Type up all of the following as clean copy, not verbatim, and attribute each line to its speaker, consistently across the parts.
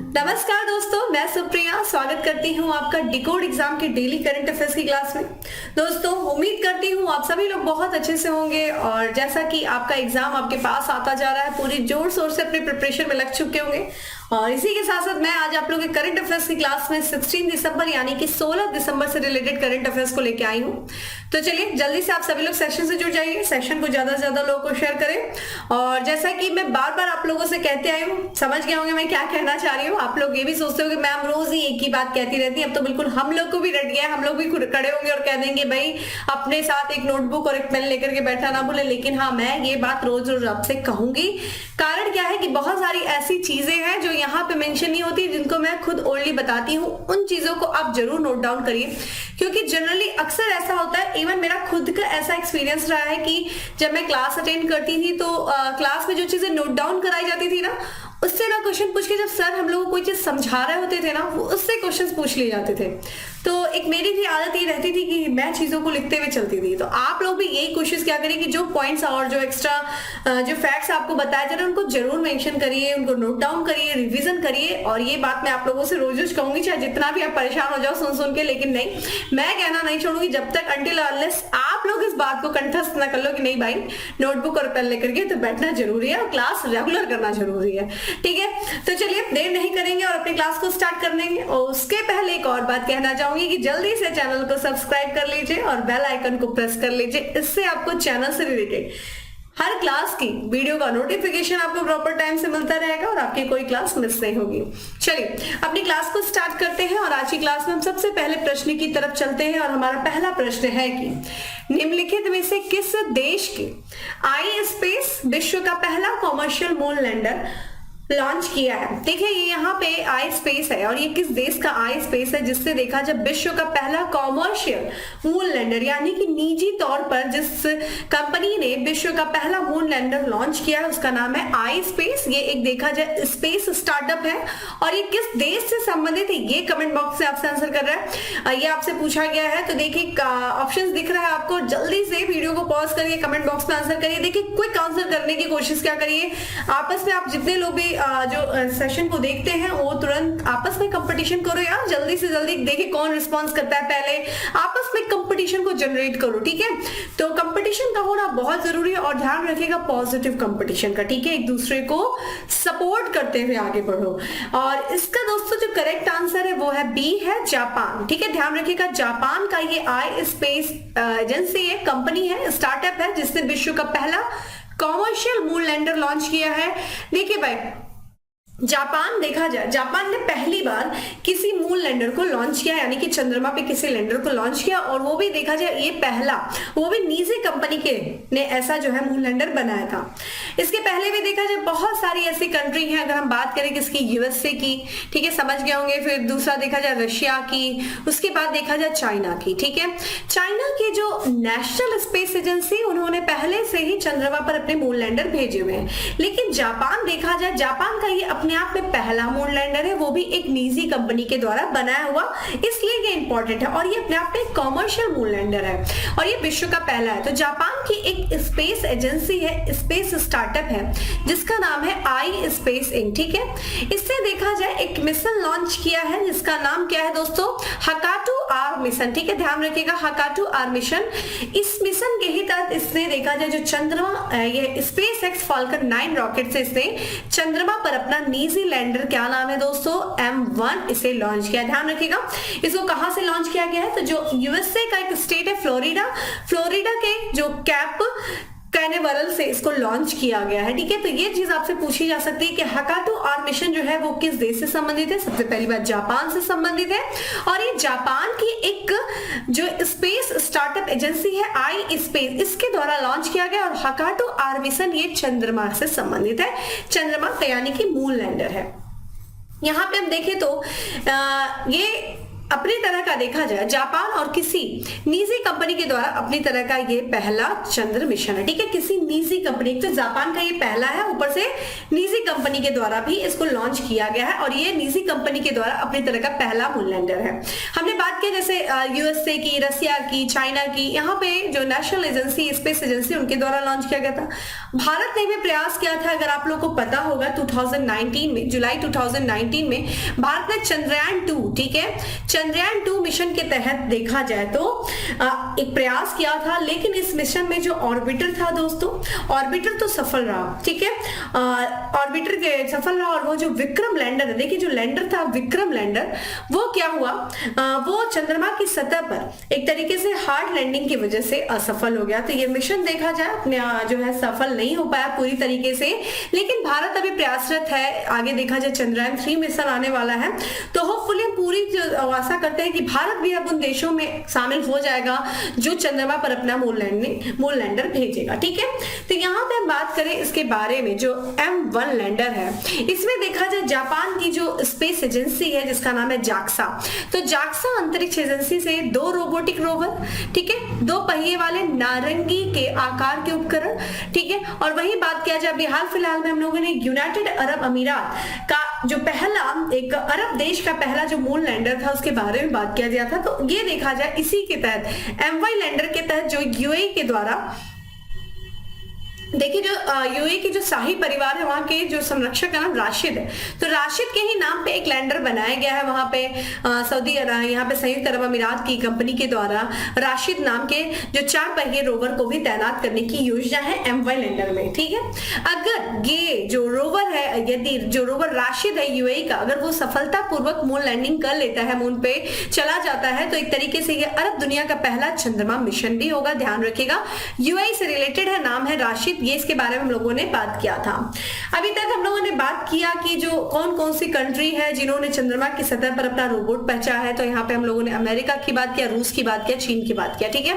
Speaker 1: नमस्कार दोस्तों, मैं सुप्रिया स्वागत करती हूं आपका डिकोड एग्जाम के डेली करंट अफेयर्स की क्लास में। दोस्तों, उम्मीद करती हूं आप सभी लोग बहुत अच्छे से होंगे और जैसा कि आपका एग्जाम आपके पास आता जा रहा है, पूरी जोर शोर से अपने प्रिपरेशन में लग चुके होंगे। और इसी के साथ साथ मैं आज आप लोगों के करंट अफेयर्स की क्लास में 16 दिसंबर यानी कि 16 दिसंबर से रिलेटेड करंट अफेयर्स को लेके आई हूं। तो चलिए जल्दी से आप सभी लोग सेशन से जुड़ जाइए, सेशन को ज्यादा से ज्यादा लोगों को शेयर करें। और जैसा कि मैं बार बार आप लोगों से कहते आई हूँ, समझ गए होंगे मैं क्या कहना चाह रही हूँ। आप लोग ये भी सोचते हो कि मैम रोज ही एक ही बात कहती रहती है, अब तो बिल्कुल हम लोग को भी रट गया है, हम लोग भी खड़े होंगे और कह देंगे भाई अपने साथ एक नोटबुक और एक पेन लेकर के बैठा ना भूले। लेकिन हाँ, मैं ये बात रोज रोज आपसे कहूंगी। कारण क्या है कि बहुत सारी ऐसी चीजें हैं जो यहाँ पे मेंशन नहीं होती, जिनको मैं खुद ओनली बताती हूँ। उन चीजों को आप जरूर नोट डाउन करिए, क्योंकि जनरली अक्सर ऐसा होता है, इवन मेरा खुद का ऐसा एक्सपीरियंस रहा है कि जब मैं क्लास अटेंड करती थी तो क्लास में जो चीजें नोट डाउन कराई जाती थी ना, उससे ना क्वेश्चन पूछ के जब सर हम लोगों को कोई चीज समझा रहे होते थे ना, वो उससे क्वेश्चंस पूछ लिए जाते थे। तो एक मेरी भी आदत ये रहती थी कि मैं चीजों को लिखते हुए चलती थी। तो आप लोग भी यही कोशिश क्या करिए कि जो पॉइंट्स और जो एक्स्ट्रा जो फैक्ट्स आपको बताए जा रहे हैं उनको जरूर मेंशन करिए, उनको नोट डाउन करिए, रिवीजन करिए। और ये बात मैं आप लोगों से रोज रोज कहूंगी, चाहे जितना भी आप परेशान हो जाओ सुन सुन के, लेकिन नहीं, मैं कहना नहीं छोड़ूंगी जब तक अनटिल अनलेस आप लोग इस बात को कंठस्थ न कर लो कि नहीं भाई नोटबुक और पेन लेकर के तो बैठना जरूरी है और क्लास रेगुलर करना जरूरी है। ठीक है, तो चलिए देर नहीं करेंगे और अपनी क्लास को स्टार्ट कर देंगे। और उसके पहले एक और बात कहना चाहूंगी कि जल्दी से चैनल को सब्सक्राइब कर लीजिए और बेल आइकन को प्रेस कर लीजिए। इससे आपको चैनल से रिलेटेड हर क्लास की वीडियो का नोटिफिकेशन आपको प्रॉपर टाइम से मिलता रहेगा और आपकी कोई क्लास मिस नहीं होगी। चलिए अपनी क्लास को स्टार्ट करते हैं और आज की क्लास में हम सबसे पहले प्रश्न की तरफ चलते हैं। और हमारा पहला प्रश्न है कि निम्नलिखित में से किस देश के आई स्पेस विश्व का पहला कॉमर्शियल मून लैंडर लॉन्च किया है। देखिए ये यहाँ पे आई स्पेस है और ये किस देश का आई स्पेस है जिससे देखा जब विश्व का पहला कॉमर्शियल मून लैंडर यानी कि निजी तौर पर जिस कंपनी ने विश्व का पहला मून लैंडर लॉन्च किया है उसका नाम है आई स्पेस। ये एक देखा जाए स्पेस स्टार्टअप है और ये किस देश से संबंधित है ये कमेंट बॉक्स से आपसे आंसर कर रहा है, ये आपसे पूछा गया है। तो देखिए ऑप्शन दिख रहा है आपको, जल्दी से वीडियो को पॉज करिए, कमेंट बॉक्स में आंसर करिए। देखिए क्विक आंसर करने की कोशिश क्या करिए, आपस में आप जितने लोग भी जो सेशन को देखते हैं वो तुरंत आपस में कंपटीशन करो यार, जल्दी से जल्दी देखिए कौन रिस्पॉन्स करता है, पहले आपस में कंपटीशन को जनरेट करो। ठीक है, तो कंपटीशन का होना बहुत जरूरी है और ध्यान रखिएगा पॉजिटिव कंपटीशन का। ठीक है, एक दूसरे को सपोर्ट करते हुए आगे बढ़ो। और इसका दोस्तों जो करेक्ट आंसर है वो है बी है जापान। ठीक है, ध्यान रखिएगा जापान का ये आई स्पेस एजेंसी है, कंपनी है, स्टार्टअप है जिसने विश्व का पहला कॉमर्शियल मून लैंडर लॉन्च किया है। देखिए भाई जापान देखा जाए, जापान ने पहली बार किसी मून लैंडर को लॉन्च किया, यानी कि चंद्रमा पे किसी लैंडर को लॉन्च किया और वो भी देखा जाए ये पहला, वो भी निजी कंपनी के ने ऐसा जो है मून लैंडर बनाया था। इसके पहले भी देखा जाए बहुत सारी ऐसी कंट्री हैं, अगर हम बात करें किसकी, यूएसए की। ठीक है, समझ गए होंगे। फिर दूसरा देखा जाए रशिया की, उसके बाद देखा जाए चाइना की। ठीक है, चाइना की जो नेशनल स्पेस एजेंसी उन्होंने पहले से ही चंद्रमा पर अपने मून लैंडर भेजे हुए हैं। लेकिन जापान देखा जाए, जापान का ये अपने आप में पहला मून लैंडर है, वो भी एक निजी कंपनी के द्वारा बनाया हुआ, इसलिए ये इंपॉर्टेंट है। और ये अपने आप में एक कॉमर्शियल मून लैंडर है और ये विश्व का पहला है। तो जापान की एक स्पेस एजेंसी है, स्पेस स्टार्टअप है जिसका नाम है आई स्पेस इंक। ठीक है, इससे देखा जाए एक मिशन लॉन्च किया है जिसका नाम क्या है दोस्तों, हकाटू आर मिशन। ठीक है, ध्यान रखिएगा हकाटू आर मिशन। इस मिशन के ही तहत इसने देखा जाए जो चंद्रमा ये स्पेस एक्स फाल्कन 9 रॉकेट से इसने चंद्रमा पर अपना निजी लैंडर, क्या नाम है दोस्तों, M1, इसे लॉन्च किया। ध्यान रखिएगा इसको कहां से लॉन्च किया गया है, तो जो यूएसए का एक स्टेट है फ्लोरिडा, फ्लोरिडा के जो कैप कैनेवरल से इसको लॉन्च किया गया है। ठीक है, तो ये चीज आपसे पूछी जा सकती है कि हकाटू आर मिशन जो है वो किस देश से संबंधित है। सबसे पहली बात जापान से संबंधित है और ये जापान की एक जो स्पेस स्टार्टअप एजेंसी है आई स्पेस, इसके द्वारा लॉन्च किया गया। और हकाटू आर मिशन ये चंद्रमा से संबंधित है, चंद्रमा का यानी कि मून लैंडर है। यहाँ पे हम देखें तो ये अपनी तरह का देखा जाए जापान और किसी निजी कंपनी के द्वारा अपनी तरह का ये पहला चंद्र मिशन है। ठीक है, किसी निजी कंपनी, तो जापान का ये पहला है, ऊपर से निजी कंपनी के द्वारा भी इसको लॉन्च किया गया है और ये निजी कंपनी के द्वारा अपनी तरह का पहला मून लैंडर है। हमने बात की जैसे यूएसए की, रसिया की, चाइना की, यहाँ पे जो नेशनल एजेंसी, स्पेस एजेंसी, उनके द्वारा लॉन्च किया गया था। भारत ने भी प्रयास किया था, अगर आप लोग को पता होगा 2019 में, जुलाई 2019 में भारत ने चंद्रयान 2, ठीक है, चंद्रयान 2 मिशन के तहत देखा जाए तो एक प्रयास किया था, लेकिन इस मिशन में जो ऑर्बिटर था दोस्तों, ऑर्बिटर तो सफल रहा, ठीक है, ऑर्बिटर सफल रहा और वो जो विक्रम लैंडर है, देखिए जो लैंडर था विक्रम लैंडर, वो क्या हुआ, वो चंद्रमा की सतह पर एक तरीके से हार्ड लैंडिंग की वजह से असफल हो गया। तो ये मिशन देखा जाए जो है सफल नहीं हो पाया पूरी तरीके से, लेकिन भारत अभी प्रयासरत है। आगे देखा जाए चंद्रयान 3 मिशन आने वाला है, तो होपफुली पूरी आशा करते हैं कि भारत भी अब उन देशों में शामिल हो जाएगा जो चंद्रमा पर अपना मून लैंडर भेजेगा। ठीक है, तो यहाँ पे हम बात करें इसके बारे में, जो M1 लैंडर है, इसमें देखा जाए जापान की जो स्पेस एजेंसी है जिसका नाम है जाक्सा, तो जाक्सा अंतरिक्ष एजेंसी से 2 रोबोटिक रोवर, ठीक है, 2 पहिए वाले नारंगी के आकार के उपकरण, ठीक है, और वही बात किया जाए हाल फिलहाल में हम लोगों ने यूनाइटेड अरब अमीरात का जो पहला, एक अरब देश का पहला जो मून लैंडर था उसके बारे में बात किया गया था। तो ये देखा जाए इसी के तहत M1 लैंडर के तहत जो यूएई के द्वारा, देखिए जो यूएई के जो शाही परिवार है वहां के जो संरक्षक का नाम राशिद है, तो राशिद के ही नाम पे एक लैंडर बनाया गया है वहां पे सऊदी अरब, यहाँ पे संयुक्त अरब अमीरात की कंपनी के द्वारा राशिद नाम के जो 4 पहिए रोवर को भी तैनात करने की योजना है M1 लैंडर में। ठीक है, अगर ये जो रोवर है, यदि जो रोवर राशिद है यूएई का, अगर वो सफलता पूर्वक मून लैंडिंग कर लेता है, मून पे चला जाता है, तो एक तरीके से ये अरब दुनिया का पहला चंद्रमा मिशन भी होगा। ध्यान रखिएगा, यूएई से रिलेटेड है, नाम है राशिद, ये इसके बारे में हम लोगों ने बात किया था। अभी तक हम लोगों ने बात किया कि जो कौन कौन सी कंट्री है जिन्होंने चंद्रमा की सतह पर अपना रोबोट पहुंचा है, तो यहाँ पे हम लोगों ने अमेरिका की बात किया, रूस की बात किया, चीन की बात किया। ठीक है,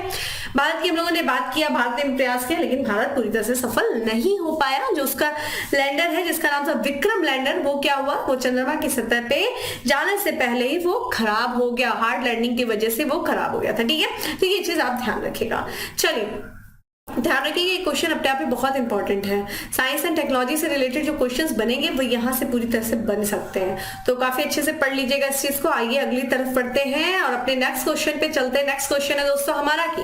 Speaker 1: भारत की हम लोगों ने बात किया, भारत ने प्रयास किया, लेकिन भारत पूरी तरह से सफल नहीं हो पाया। जो उसका लैंडर है जिसका नाम था विक्रम लैंडर, वो क्या हुआ, वो चंद्रमा की सतह पे जाने से पहले ही वो खराब हो गया, हार्ड लैंडिंग की वजह से वो खराब हो गया था। ठीक है, तो ये चीज आप ध्यान रखिएगा। चलिए ध्यान रखिए, ये क्वेश्चन अपने आप में बहुत इंपॉर्टेंट है, साइंस एंड टेक्नोलॉजी से रिलेटेड जो क्वेश्चंस बनेंगे वो यहाँ से पूरी तरह से बन सकते हैं, तो काफी अच्छे से पढ़ लीजिएगा इस चीज को। आइए अगली तरफ पढ़ते हैं और अपने नेक्स्ट क्वेश्चन पे चलते हैं। नेक्स्ट क्वेश्चन है दोस्तों हमारा कि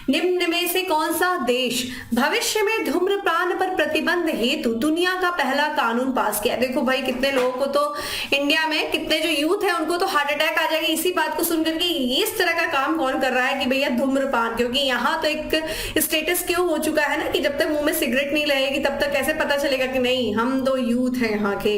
Speaker 1: निम्न में से कौन सा देश भविष्य में धूम्रपान पर प्रतिबंध हेतु दुनिया का पहला कानून पास किया। देखो भाई, कितने लोगों को तो इंडिया में, कितने जो यूथ है उनको तो हार्ट अटैक आ जाएगा इसी बात को सुनकर कि इस तरह का काम कौन कर रहा है कि भैया धूम्रपान, क्योंकि यहाँ तो एक स्टेटस क्यों हो चुका है ना कि जब तक मुंह में सिगरेट नहीं लगेगी तब तक कैसे पता चलेगा कि नहीं हम तो यूथ हैं यहाँ के,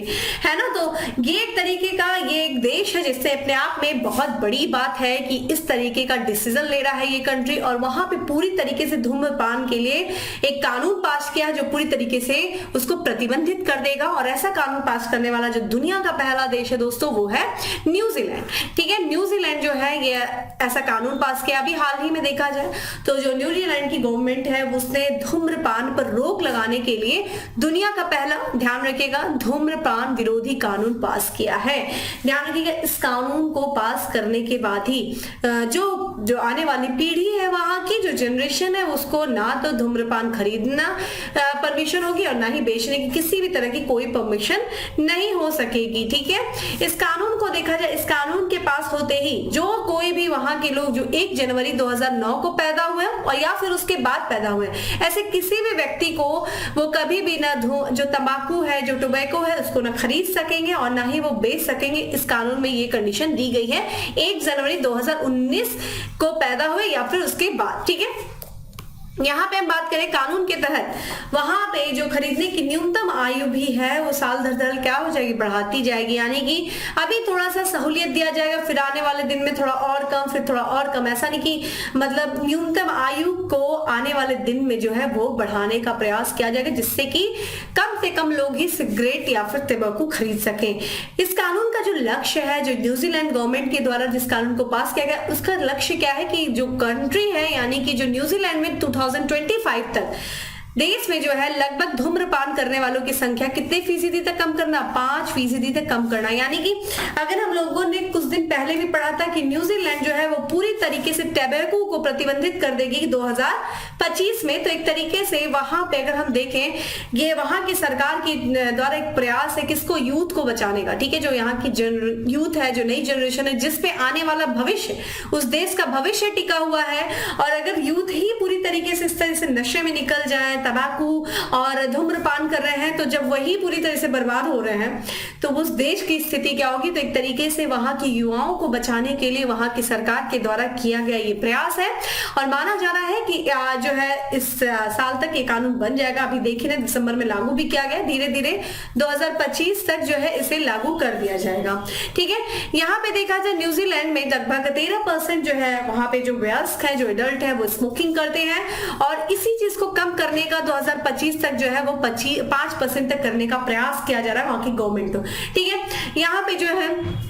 Speaker 1: है ना। तो ये एक तरीके का, ये एक देश है जिससे अपने आप में बहुत बड़ी बात है कि इस तरीके का डिसीजन ले रहा है ये कंट्री, और वहां पे पूरी तरीके से धूम्रपान के लिए एक कानून पास किया जो पूरी तरीके से उसको प्रतिबंधित कर देगा। और ऐसा कानून पास करने वाला जो दुनिया का पहला देश है दोस्तों वो है न्यूजीलैंड। ठीक है, न्यूजीलैंड जो है ये ऐसा कानून पास किया अभी हाल ही में देखा जाए तो जो न्यूजीलैंड की गवर्नमेंट है उसने धूम्रपान पर रोक लगाने के लिए दुनिया का पहला, ध्यान रखिएगा, धूम्रपान विरोधी कानून पास किया है। ध्यान रखिएगा, इस कानून को पास करने के बाद ही जो आने वाली पीढ़ी है, वहां की जो जनरेशन है, उसको ना तो धूम्रपान खरीदना परमिशन होगी और ना ही बेचने की किसी भी तरह की कोई परमिशन नहीं हो सकेगी। ठीक है, इस कानून को देखा जाए, इस कानून के पास होते ही जो कोई भी वहां के लोग जो 1 जनवरी 2009 को पैदा हुए और या फिर उसके बाद पैदा हुए, ऐसे किसी भी व्यक्ति को वो कभी भी ना जो तंबाकू है, जो टोबैको है, उसको ना खरीद सकेंगे और ना ही वो बेच सकेंगे। इस कानून में ये कंडीशन दी गई है 1 जनवरी 2019 को पैदा हुए या फिर उसके बाद। ठीक है, यहाँ पे हम बात करें कानून के तहत वहां पे जो खरीदने की न्यूनतम आयु भी है वो साल दर साल क्या हो जाएगी, बढ़ाती जाएगी। यानी कि अभी थोड़ा सा सहूलियत दिया जाएगा, फिर आने वाले दिन में थोड़ा और कम, फिर थोड़ा और कम, ऐसा नहीं कि मतलब न्यूनतम आयु को आने वाले दिन में जो है वो बढ़ाने का प्रयास किया जाएगा जिससे कि कम से कम लोग ही सिगरेट या फिर तंबाकू खरीद सकें। इस कानून का जो लक्ष्य है, जो न्यूजीलैंड गवर्नमेंट के द्वारा जिस कानून को पास किया गया, उसका लक्ष्य क्या है कि जो कंट्री है यानी कि जो न्यूजीलैंड में 2025 तक देश में जो है लगभग धूम्रपान करने वालों की संख्या कितने फीसदी तक कम करना, 5% तक कम करना। यानी कि अगर हम लोगों ने कुछ दिन पहले भी पढ़ा था कि न्यूजीलैंड जो है वो पूरी तरीके से टैबेको को प्रतिबंधित कर देगी 2025 में, तो एक तरीके से वहां पे अगर हम देखें ये वहां की सरकार की द्वारा एक प्रयास है किसको, यूथ को बचाने का। ठीक है, जो यहाँ की यूथ है, जो नई जनरेशन है, जिसपे आने वाला भविष्य, उस देश का भविष्य टिका हुआ है। और अगर यूथ ही पूरी तरीके से इस तरह से नशे में निकल जाए, तंबाकू और धूम्रपान कर रहे हैं, तो जब वही पूरी तरह से बर्बाद हो रहे हैं तो उस देश की स्थिति क्या होगी। तो एक तरीके से वहां की युवाओं को बचाने के लिए वहां की सरकार के द्वारा किया गया ये प्रयास है और माना जा रहा है कि जो है इस साल तक ये कानून बन जाएगा। अभी देखिए ना, दिसंबर में लागू भी किया गया, धीरे धीरे 2025 तक जो है इसे लागू कर दिया जाएगा। ठीक है, यहाँ पे देखा जाए न्यूजीलैंड में लगभग 13% जो है वहां पे जो वयस्क है, जो एडल्ट है, वो स्मोकिंग करते हैं और इसी चीज को कम करने का 2025 तक जो है वो 5% तक करने का प्रयास किया जा रहा है वहां की गवर्नमेंट को। ठीक है, यहाँ पे जो है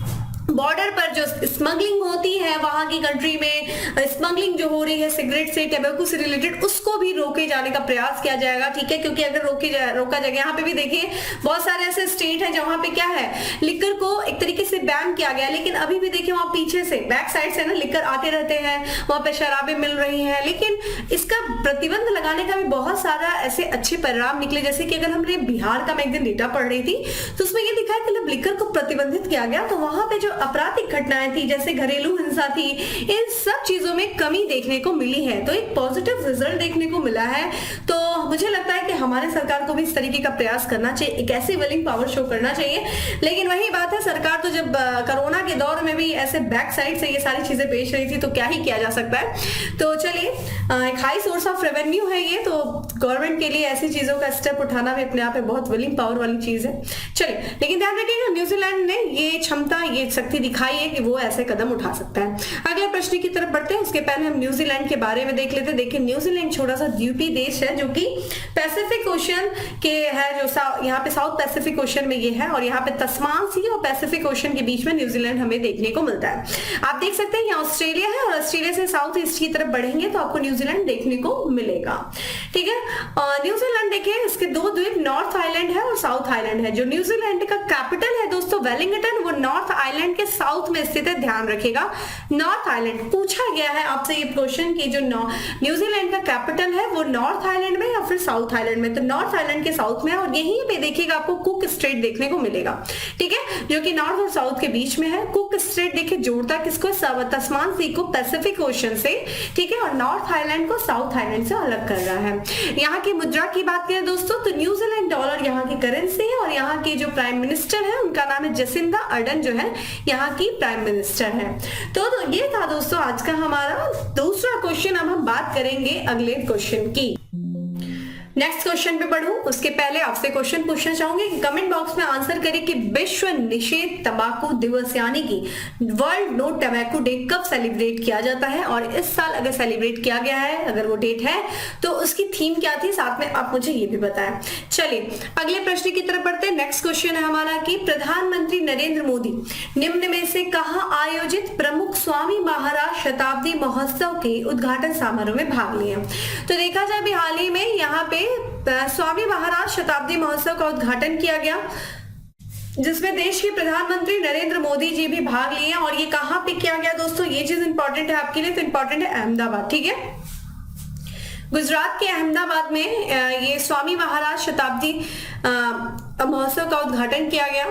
Speaker 1: बॉर्डर पर जो स्मगलिंग होती है वहां की कंट्री में, स्मगलिंग जो हो रही है सिगरेट से, टबैको से रिलेटेड, उसको भी रोके जाने का प्रयास किया जाएगा। ठीक है, क्योंकि अगर रोका जाएगा, यहाँ पे भी देखिए बहुत सारे ऐसे स्टेट है जहां पे क्या है, लिकर को एक तरीके से बैन किया गया, लेकिन अभी भी देखिए वहां पीछे से बैक साइड से ना लिकर आते रहते हैं, वहां पे शराबें मिल रही हैं। लेकिन इसका प्रतिबंध लगाने का भी बहुत सारा ऐसे अच्छे परिणाम निकले। जैसे कि अगर हमने बिहार का मैं एक दिन डेटा पढ़ रही थी तो उसमें ये दिखा कि जब लिकर को प्रतिबंधित किया गया तो वहां पे जो आपराधिक घटनाएं थी, जैसे घरेलू हिंसा थी, इन सब चीजों में कमी देखने को मिली है। तो एक पॉजिटिव रिजल्ट देखने को मिला है। तो मुझे लगता है कि हमारे सरकार को भी इस तरीके का प्रयास करना चाहिए, एक ऐसी विलिंग पावर शो करना चाहिए। लेकिन वही बात है, सरकार तो जब कोरोना के दौर में भी ऐसे बैक साइड से ये सारी चीजें पेश रही थी तो क्या ही किया जा सकता है। तो चलिए, एक हाई सोर्स ऑफ रेवेन्यू है ये, तो गवर्नमेंट के लिए ऐसी चीजों का स्टेप उठाना भी अपने आप में बहुत विलिंग पावर वाली चीज है। चलिए, लेकिन ध्यान रखिएगा न्यूजीलैंड ने ये क्षमता, ये शक्ति दिखाई है कि वो ऐसे कदम उठा सकता है। अगले प्रश्न की तरफ बढ़ते हैं, उसके पहले हम न्यूजीलैंड के बारे में देख लेते हैं। देखिए, न्यूजीलैंड छोटा सा द्वीपीय देश है जो कि पैसिफिक ओशन के है, जो यहाँ पे साउथ पैसिफिक ओशन में ये है और यहाँ पे तस्मान सी और पैसिफिक ओशन के बीच में न्यूजीलैंड हमें देखने को मिलता है। आप देख सकते हैं यहाँ ऑस्ट्रेलिया है और ऑस्ट्रेलिया से साउथ ईस्ट की तरफ बढ़ेंगे तो आपको न्यूजीलैंड देखने को मिलेगा। ठीक है, न्यूजीलैंड देखिए, इसके दो द्वीप नॉर्थ आइलैंड है और साउथ आइलैंड है। जो न्यूजीलैंड का कैपिटल है दोस्तों वेलिंगटन, वो नॉर्थ आइलैंड के साउथ में स्थित है। ध्यान रखिएगा, नॉर्थ आइलैंड पूछा गया है आपसे ये क्वेश्चन कि जो न्यूजीलैंड का कैपिटल है वो नॉर्थ आइलैंड में या फिर साउथ आइलैंड में, तो नॉर्थ आइलैंड के साउथ में है और यहीं पे देखिएगा आपको कुक स्ट्रेट देखने को मिलेगा। ठीक है, जो कि नॉर्थ और साउथ के बीच में है। कुक स्ट्रेट देखिए जोड़ता किसको, तस्मान सी को पैसिफिक ओशन से। ठीक है, और नॉर्थ आइलैंड को साउथ आइलैंड से अलग कर रहा है। यहाँ की मुद्रा की बात करें दोस्तों तो न्यूजीलैंड डॉलर यहाँ की करेंसी है और यहाँ की जो प्राइम मिनिस्टर है उनका नाम है जसिंदा अर्डन, जो है यहाँ की प्राइम मिनिस्टर है। तो ये था दोस्तों आज का हमारा दूसरा क्वेश्चन। अब हम बात करेंगे अगले क्वेश्चन की। नेक्स्ट क्वेश्चन पे बढ़ूं उसके पहले आपसे क्वेश्चन पूछना चाहूंगी कि कमेंट बॉक्स में आंसर करें कि विश्व निषेध तंबाकू दिवस यानी कि वर्ल्ड नो टबैको डे कब सेलिब्रेट किया जाता है और इस साल अगर सेलिब्रेट किया गया है, अगर वो डेट है तो उसकी थीम क्या थी, साथ में आप मुझे ये भी बताएं। चलिए अगले प्रश्न की तरफ बढ़ते हैं। नेक्स्ट क्वेश्चन है हमारा कि प्रधानमंत्री नरेंद्र मोदी निम्न में से कहां आयोजित प्रमुख स्वामी महाराज शताब्दी महोत्सव के उद्घाटन समारोह में भाग लिए? तो देखा जाए अभी हाल ही में यहाँ पे स्वामी महाराज शताब्दी महोत्सव का उद्घाटन किया गया जिसमें देश के प्रधानमंत्री नरेंद्र मोदी जी भी भाग लिए और ये कहां पे किया गया दोस्तों, ये चीज इंपॉर्टेंट है आपके लिए, तो इंपॉर्टेंट है अहमदाबाद। ठीक है, गुजरात के अहमदाबाद में ये स्वामी महाराज शताब्दी महोत्सव का उद्घाटन किया गया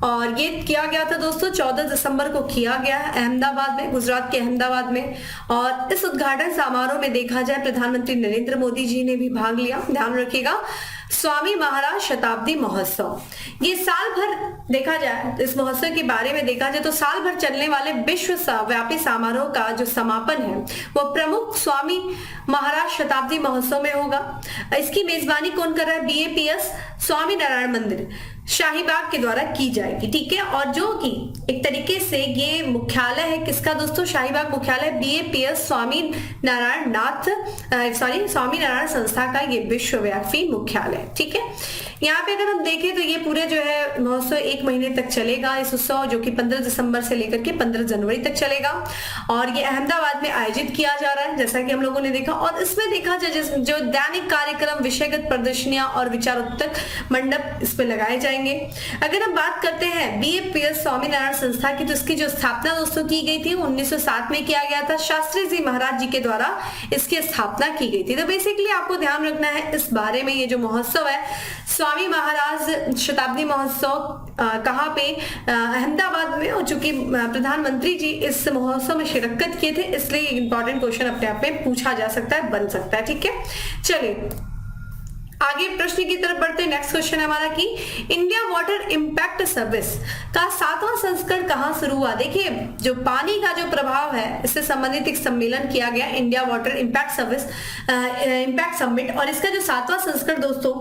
Speaker 1: और ये किया गया था दोस्तों 14 दिसंबर को किया गया अहमदाबाद में, गुजरात के अहमदाबाद में। और इस उद्घाटन समारोह में देखा जाए प्रधानमंत्री नरेंद्र मोदी जी ने भी भाग लिया। ध्यान रखिएगा, स्वामी महाराज शताब्दी महोत्सव ये साल भर देखा जाए, इस महोत्सव के बारे में देखा जाए तो साल भर चलने वाले विश्व व्यापी समारोह का जो समापन है वो प्रमुख स्वामी महाराज शताब्दी महोत्सव में होगा। इसकी मेजबानी कौन कर रहा है? बीएपीएस स्वामी नारायण मंदिर शाहीबाग के द्वारा की जाएगी। ठीक है, और जो कि एक तरीके से ये मुख्यालय है किसका दोस्तों, शाहीबाग मुख्यालय बीएपीएस स्वामी नारायण संस्था का ये विश्वव्यापी मुख्यालय। ठीक है, यहाँ पे अगर हम देखें तो ये पूरे जो है महोत्सव 1 महीने तक चलेगा। इस उत्सव जो कि 15 दिसंबर से लेकर के 15 जनवरी तक चलेगा और ये अहमदाबाद में आयोजित किया जा रहा है, जैसा कि हम लोगों ने देखा। और इसमें देखा जाए जो दैनिक कार्यक्रम, विषयगत प्रदर्शनियां और विचारोत्तक मंडप इस पे लगाए जाएंगे। अगर हम बात करते हैं BFPS स्वामीनारायण संस्था की, तो इसकी जो स्थापना दोस्तों की गई थी 1907 में किया गया था। शास्त्री जी महाराज जी के द्वारा इसकी स्थापना की गई थी। तो बेसिकली आपको ध्यान रखना है इस बारे में, ये जो महोत्सव है स्वामी महाराज शताब्दी महोत्सव कहाँ पे, अहमदाबाद में, और चूंकि प्रधानमंत्री जी इस महोत्सव में शिरकत किए थे, इसलिए इंपॉर्टेंट क्वेश्चन अपने आप में पूछा जा सकता है, बन सकता है। ठीक है, चलिए आगे प्रश्न की तरफ बढ़ते हैं। नेक्स्ट क्वेश्चन है हमारा कि इंडिया वाटर इम्पैक्ट सर्विस का 7वां संस्करण कहां शुरू हुआ। देखिए जो पानी का जो प्रभाव है, इससे संबंधित एक सम्मेलन किया गया, India water impact service impact summit, और इसका जो 7वां संस्करण दोस्तों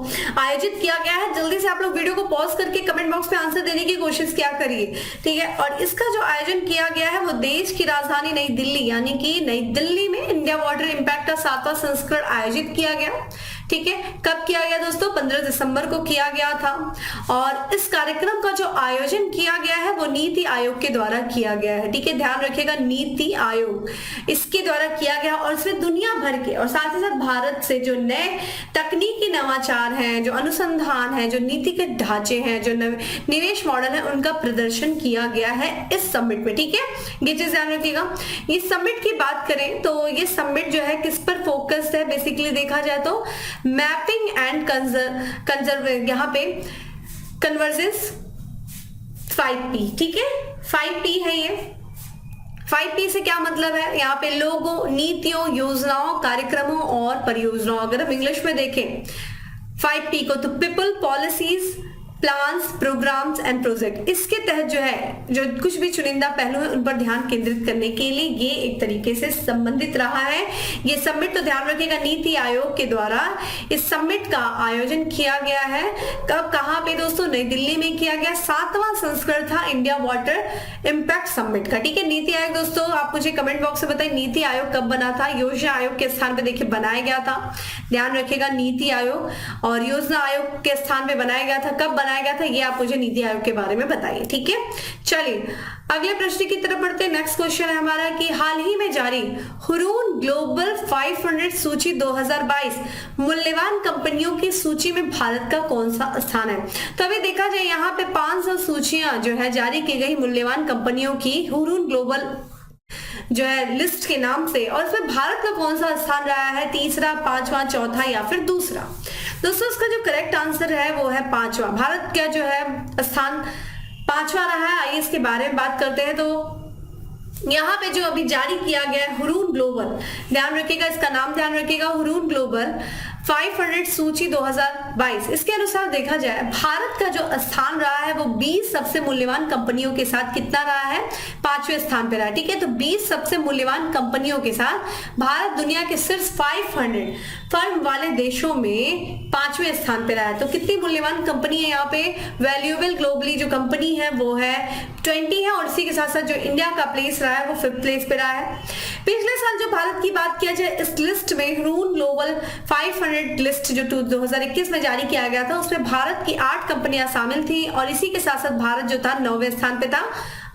Speaker 1: आयोजित किया गया है। जल्दी से आप लोग वीडियो को पॉज करके कमेंट बॉक्स में आंसर देने की कोशिश क्या करिए, ठीक है। और इसका जो आयोजन किया गया है वो देश की राजधानी नई दिल्ली, यानी कि नई दिल्ली में इंडिया वाटर इम्पैक्ट का 7वां संस्करण आयोजित किया गया। ठीक है, कब किया गया दोस्तों? 15 दिसंबर को किया गया था। और इस कार्यक्रम का जो आयोजन किया गया है वो नीति आयोग के द्वारा किया गया है। ठीक है, ध्यान रखिएगा, नीति आयोग इसके द्वारा किया गया। और इसमें दुनिया भर के और साथ ही साथ भारत से जो नए तकनीकी नवाचार हैं, जो अनुसंधान है, जो नीति के ढांचे हैं, जो निवेश मॉडल है, उनका प्रदर्शन किया गया है इस समिट में। ठीक है, ये चीज ध्यान रखिएगा। इस समिट की बात करें तो ये समिट जो है किस पर फोकस्ड है, बेसिकली देखा जाए तो मैपिंग एंड कंजर्व यहाँ पे कन्वर्जेंस 5P। ठीक है, 5P है ये। 5P से क्या मतलब है? यहाँ पे लोगों, नीतियों, योजनाओं, कार्यक्रमों और परियोजनाओं। अगर हम इंग्लिश में देखें 5P को तो people, policies, plans, programmes and project, इसके तहत जो है जो कुछ भी चुनिंदा पहलू है उन पर ध्यान केंद्रित करने के लिए ये एक तरीके से संबंधित रहा है ये समिट। तो ध्यान रखिएगा, नीति आयोग के द्वारा इस समिट का आयोजन किया गया है। कब, कहाँ पे दोस्तों? नई दिल्ली में किया गया। 7वां संस्करण था इंडिया वाटर इम्पैक्ट समिट का। ठीक है, नीति आयोग दोस्तों आप मुझे कमेंट बॉक्स में बताइए नीति आयोग कब बना था। योजना आयोग के स्थान पे देखिए बनाया गया था, ध्यान रखिएगा, नीति आयोग, और योजना आयोग के स्थान पे बनाया गया था। कब बनाया गया था ये आप मुझे नीति आयोग के बारे में बताइए। ठीक है, चलिए अगले प्रश्न की तरफ बढ़ते हैं। नेक्स्ट क्वेश्चन है हमारा कि हाल ही में जारी हुरून ग्लोबल 500 सूची 2022 मूल्यवान कंपनियों की सूची में भारत का कौन सा स्थान है। तो अभी देखा जाए यहाँ पे 500 सूचियां जो है जारी की गई मूल्यवान कंपनियों की हुरून ग्लोबल जो है लिस्ट के नाम से, और इसमें भारत का कौन सा स्थान रहा है, तीसरा, पांचवा, चौथा या फिर दूसरा। दोस्तों इसका जो करेक्ट आंसर है वो है पांचवा। भारत का जो है स्थान पांचवा रहा है। आइए इसके बारे में बात करते हैं। तो यहाँ पे जो अभी जारी किया गया है हुरून ग्लोबल, ध्यान रखिएगा, इसका नाम ध्यान रखिएगा, हुरून ग्लोबल 500 सूची 2022, इसके अनुसार देखा जाए भारत का जो स्थान रहा है वो 20 सबसे मूल्यवान कंपनियों के साथ कितना रहा है, 5वें स्थान पे रहा है। ठीक है, तो 20 सबसे मूल्यवान कंपनियों के साथ भारत दुनिया के सिर्फ 500 फर्म वाले देशों में 5वें स्थान पे रहा है। तो कितनी मूल्यवान कंपनी है यहाँ पे, वैल्यूएबल ग्लोबली जो कंपनी है वो है 20 है, और इसी के साथ साथ जो इंडिया का प्लेस रहा है वो 5th प्लेस पे रहा है। पिछले साल जो भारत की बात किया जाए, इस लिस्ट में हुरून ग्लोबल 500 लिस्ट जो 2021 में जारी किया गया था उसमें भारत की 8 कंपनियां शामिल थी, और इसी के साथ साथ भारत जो था 9वें स्थान पे था।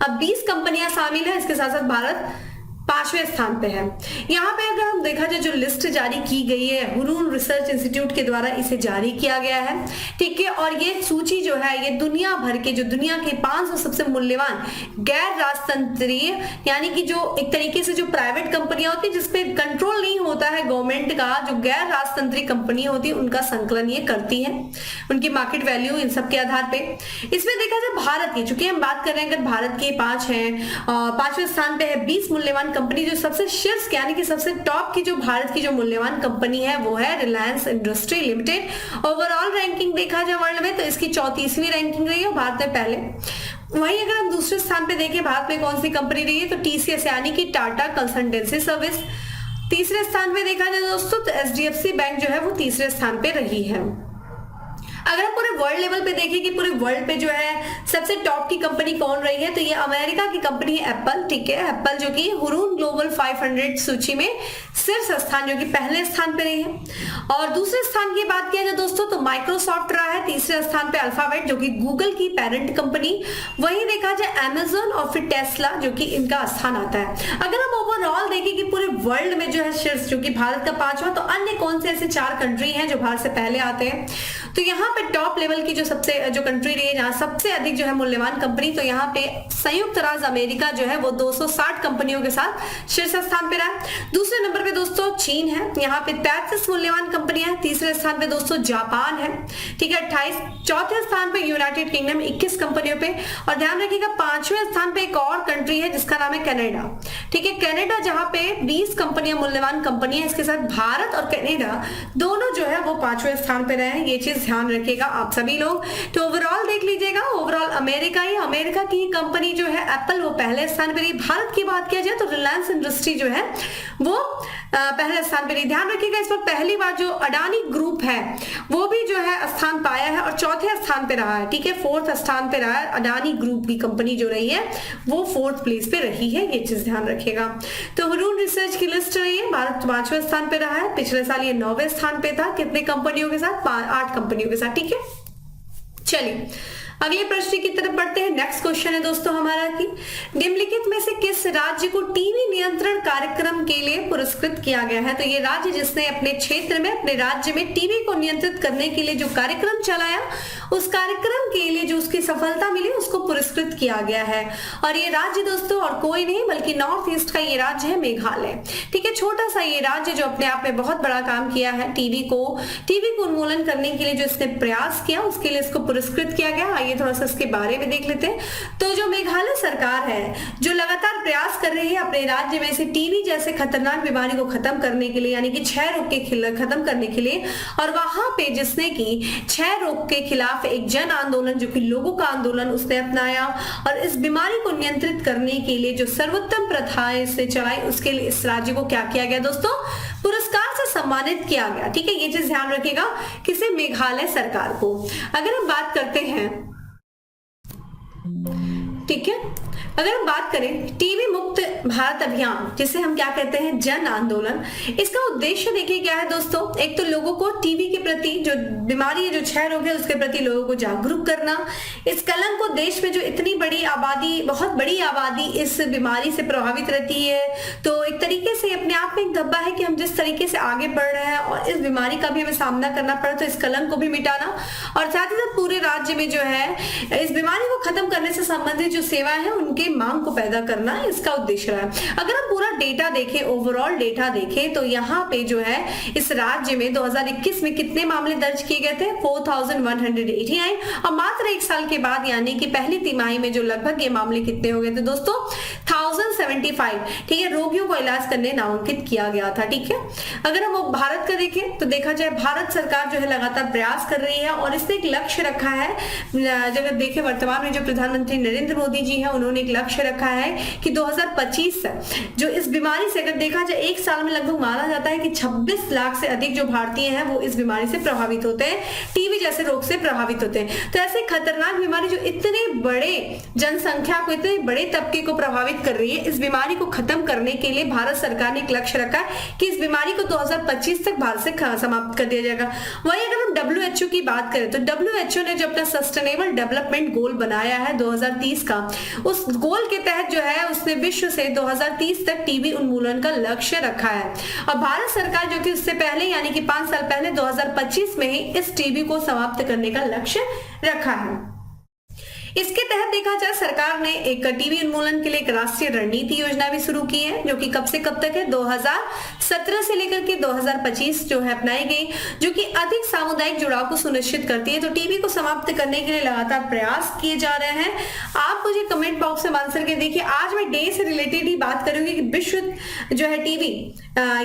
Speaker 1: अब 20 कंपनियां शामिल है, इसके साथ साथ भारत 5वें स्थान पे है। यहाँ पे अगर हम देखा जाए जो लिस्ट जारी की गई है हुरून रिसर्च इंस्टीट्यूट के द्वारा इसे जारी किया गया है। ठीक है, और ये सूची जो है ये दुनिया भर के जो दुनिया के 500 सबसे मूल्यवान गैर राजतंत्रीय, यानी कि जो एक तरीके से जो प्राइवेट कंपनियां होती है जिसपे कंट्रोल नहीं होता है गवर्नमेंट का, जो गैर राजतंत्रीय कंपनी होती है उनका संकलन ये करती है, उनकी मार्केट वैल्यू इन सब के आधार पे। इसमें देखा जाए भारत की, चूंकि हम बात कर रहे हैं अगर भारत के 5 हैं, 5वें स्थान पे है 20 मूल्यवान कंपनी। जो सबसे शीर्ष यानी कि सबसे टॉप की जो भारत की जो मूल्यवान कंपनी है वो है Reliance industry limited. Overall ranking देखा जाए वर्ल्ड में तो इसकी 34वीं रैंकिंग रही है, भारत में पहले। वहीं अगर हम दूसरे स्थान पे देखें भारत में कौन सी कंपनी रही है तो TCS यानी कि टाटा कंसल्टेंसी सर्विस। तीसरे स्थान पे देखा जाए दोस्तों तो HDFC बैंक जो है वो तीसरे स्थान पे रही है। अगर आप पूरे वर्ल्ड लेवल पे देखें कि पूरे वर्ल्ड पे जो है सबसे टॉप की कंपनी कौन रही है, तो ये अमेरिका की कंपनी है एप्पल। ठीक है, एप्पल जो कि हुरून ग्लोबल 500 सूची में शीर्ष स्थान जो कि पहले स्थान पे रही है। और दूसरे स्थान की बात किया जाए दोस्तों तो माइक्रोसॉफ्ट रहा है तीसरे स्थान पे, अल्फाबेट जो कि गूगल की पेरेंट कंपनी, वहीं देखा जाए अमेजन और फिर टेस्ला जो कि इनका स्थान आता है। अगर हम ओवरऑल देखें कि पूरे वर्ल्ड में जो है शीर्ष जो कि भारत का 5वां, तो अन्य कौन से ऐसे 4 कंट्री हैं जो भारत से पहले आते हैं। तो यहाँ पे टॉप लेवल की जो सबसे जो कंट्री रही है जहाँ सबसे अधिक जो है मूल्यवान कंपनी, तो यहाँ पे संयुक्त राज्य अमेरिका जो है वो 260 कंपनियों के साथ शीर्ष स्थान पे रहा है। दूसरे नंबर पे दोस्तों चीन है, यहाँ पे 33 मूल्यवान कंपनियां हैं। तीसरे स्थान पे दोस्तों जापान है, ठीक है 28। चौथे स्थान पे यूनाइटेड किंगडम 21 कंपनियों पे। और ध्यान रखिएगा 5वें स्थान पे एक और कंट्री है जिसका नाम है कनाडा। ठीक है, कनाडा जहां पे 20 कंपनियां मूल्यवान कंपनी है, इसके साथ भारत और कनाडा दोनों जो है वो 5वें स्थान पे रहे हैं। ये चीज ध्यान रखिएगा आप सभी लोग। तो ओवरऑल देख लीजिएगा, ओवरऑल अमेरिका की कंपनी जो है एप्पल वो पहले स्थान पे रही। भारत की बात किया जाए तो रिलायंस इंडस्ट्री जो है वो पहले स्थान पे रही। ध्यान रखिएगा इस पर पहली बार जो अडानी ग्रुप है वो भी जो है स्थान पाया है और चौथे स्थान पे रहा है। ठीक है, 4th स्थान पे रहा है। अडानी ग्रुप की कंपनी जो रही है वो 4th प्लेस पे रही है, ये चीज ध्यान रखिएगा। तो हुरून रिसर्च की लिस्ट रही है, भारत 5वें स्थान पे रहा है। पिछले साल ये 9वें स्थान पे था, कितने कंपनियों के साथ, 8 कंपनियों के साथ। ठीक है, चलिए अगले प्रश्न की तरफ बढ़ते हैं। नेक्स्ट क्वेश्चन है दोस्तों हमारा कि निम्नलिखित में से किस राज्य को टीवी नियंत्रण कार्यक्रम के लिए पुरस्कृत किया गया है। तो ये राज्य जिसने अपने क्षेत्र में, अपने राज्य में टीवी को नियंत्रित करने के लिए जो कार्यक्रम चलाया, उस कार्यक्रम के लिए जो उसकी सफलता मिली उसको पुरस्कृत किया गया है। और ये राज्य दोस्तों और कोई नहीं बल्कि नॉर्थ ईस्ट का ये राज्य है मेघालय। ठीक है, छोटा सा ये राज्य जो अपने आप में बहुत बड़ा काम किया है, टीवी को उन्मूलन करने के लिए जो इसने प्रयास किया उसके लिए इसको पुरस्कृत किया गया। आइए थोड़ा सा इसके बारे में देख लेते हैं। तो जो मेघालय सरकार है जो लगातार प्रयास कर रही है अपने राज्य में से टीवी जैसे खतरनाक बीमारी को खत्म करने के लिए, यानी कि क्षय रोग के खत्म करने के लिए, और वहां पे जिसने की क्षय रोग के खिलाफ एक जन आंदोलन जो कि लोगों का आंदोलन उसने अपनाया और इस बीमारी को नियंत्रित करने के लिए जो सर्वोत्तम प्रथाएं से चलाई, उसके लिए इस राज्य को क्या किया गया दोस्तों, पुरस्कार से सम्मानित किया गया। ठीक है, ये चीज ध्यान रखिएगा, किसे, मेघालय सरकार को। अगर हम बात करते हैं, ठीक है, अगर हम बात करें टीवी मुक्त भारत अभियान जिसे हम क्या कहते हैं जन आंदोलन, इसका उद्देश्य देखिए क्या है दोस्तों। एक तो लोगों को टीवी के प्रति जो बीमारी है, जो क्षय रोग है, उसके प्रति लोगों को जागरूक करना। इस कलंक को, देश में जो इतनी बड़ी आबादी, बहुत बड़ी आबादी इस बीमारी से प्रभावित रहती है, तो एक तरीके से अपने आप में एक धब्बा है कि हम जिस तरीके से आगे बढ़ रहे हैं और इस बीमारी का भी हमें सामना करना पड़ा, तो इस कलंक को भी मिटाना और साथ ही साथ पूरे राज्य में जो है इस बीमारी को खत्म करने से संबंधित जो सेवाएं हैं उनके मांग को पैदा करना इसका उद्देश्य रहा है। अगर हम पूरा डेटा देखें, ओवरऑल डेटा देखें, तो यहाँ पे जो है इस राज्य में 2021 में कितने मामले दर्ज किए गए थे, 4189, और मात्र 1 साल के बाद यानी कि पहली तिमाही में जो लगभग ये मामले कितने हो गए थे दोस्तों, 1075। ठीक है, रोगियों को इलाज करने नामांकित किया गया था। ठीक है, अगर हम भारत का देखें तो देखा जाए भारत सरकार जो है लगातार प्रयास कर रही है और इसने एक लक्ष्य रखा है। अगर देखें वर्तमान में जो प्रधानमंत्री नरेंद्र मोदी जी हैं उन्होंने एक लक्ष्य रखा है कि 2025 जो इस बीमारी से, अगर देखा जाए 1 साल में लगभग माना जाता है कि 26 लाख से अधिक जो भारतीय हैं वो इस बीमारी से प्रभावित होते हैं, टीवी जैसे रोग से प्रभावित होते हैं। तो ऐसे खतरनाक बीमारी जो इतने बड़े जनसंख्या को, इतने बड़े तबके को प्रभावित कर रही है, इस बीमारी को खत्म करने के लिए भारत सरकार ने एक लक्ष्य रखा है कि इस बीमारी को 2025 तक भारत से समाप्त कर दिया जाएगा। वहीं अगर हम WHO की बात करें तो WHO ने जो अपना सस्टेनेबल डेवलपमेंट गोल बनाया है 2030 का, उस गोल के तहत जो है उसने विश्व से 2030 तक टीबी उन्मूलन का लक्ष्य रखा है। और भारत सरकार जो कि उससे पहले यानी कि 5 साल पहले 2025 में ही इस टीबी को समाप्त करने का लक्ष्य रखा है। इसके तहत देखा जाए सरकार ने एक टीबी उन्मूलन के लिए एक राष्ट्रीय रणनीति योजना भी शुरू की है, जो कि कब से कब तक है, 2017 से लेकर के 2025 जो है अपनाई गई, जो कि अधिक सामुदायिक जुड़ाव को सुनिश्चित करती है। तो टीबी को समाप्त करने के लिए लगातार प्रयास किए जा रहे हैं। आप मुझे कमेंट बॉक्स में आंसर के देखिए। आज मैं डे से रिलेटेड ही बात करूंगी कि विश्व जो है टीबी,